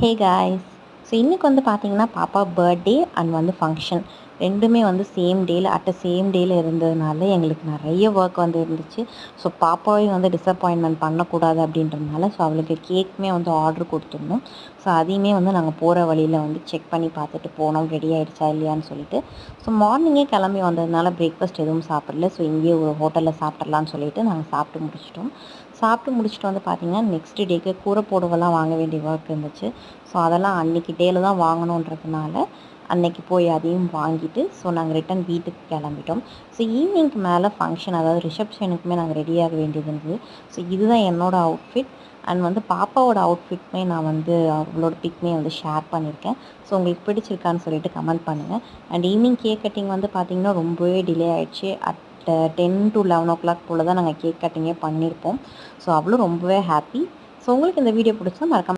Hey guys, so இன்றைக்கி வந்து பார்த்தீங்கன்னா பாப்பா பர்த்டே அண்ட் வந்து ஃபங்க்ஷன் ரெண்டுமே வந்து சேம் டேயில் சேம் டேயில் இருந்ததுனால எங்களுக்கு நிறைய ஒர்க் வந்து இருந்துச்சு. ஸோ பாப்பாவையும் வந்து டிசப்பாயின்மெண்ட் பண்ணக்கூடாது அப்படின்றதுனால ஸோ அவளுக்கு கேக்குமே வந்து ஆர்டர் கொடுத்துருந்தோம். ஸோ அதையுமே வந்து நாங்கள் போகிற வழியில் வந்து செக் பண்ணி பார்த்துட்டு போனோம், ரெடி ஆகிடுச்சா இல்லையான்னு சொல்லிட்டு. ஸோ மார்னிங்கே கிளம்பி வந்ததுனால பிரேக்ஃபாஸ்ட் எதுவும் சாப்பிடல. ஸோ இங்கேயே ஒரு ஹோட்டலில் சாப்பிட்றலான்னு சொல்லிட்டு நாங்கள் சாப்பிட்டு முடிச்சிட்டோம். சாப்பிட்டு முடிச்சுட்டு வந்து பார்த்திங்கன்னா நெக்ஸ்ட் டேக்கு கூரை போடுவெல்லாம் வாங்க வேண்டிய ஒர்க் இருந்துச்சு. ஸோ அதெல்லாம் அன்றைக்கி டேயில் தான் வாங்கணுன்றதுனால அன்றைக்கி போய் அதையும் வாங்கிட்டு ஸோ நாங்கள் ரிட்டன் வீட்டுக்கு கிளம்பிட்டோம். ஸோ ஈவினிங்க்கு மேலே ஃபங்க்ஷன், அதாவது ரிசப்ஷனுக்குமே நாங்கள் ரெடியாக வேண்டியது இருந்தது. ஸோ இதுதான் என்னோடய அவுட்ஃபிட் அண்ட் வந்து பாப்பாவோட அவுட்ஃபிட்மே நான் வந்து அவளோட பிக்மே வந்து ஷேர் பண்ணியிருக்கேன். ஸோ உங்களுக்கு பிடிச்சிருக்கான்னு சொல்லிட்டு கமெண்ட் பண்ணுங்கள். அண்ட் ஈவினிங் கேக் கட்டிங் வந்து பார்த்திங்கன்னா ரொம்பவே டிலே ஆகிடுச்சு. 10 to 11 o'clock போல் தான் நாங்கள் கேக் கட்டிங்கே பண்ணியிருப்போம். ஸோ அவளும் ரொம்பவே ஹாப்பி. ஸோ உங்களுக்கு இந்த வீடியோ பிடிச்சா மறக்காம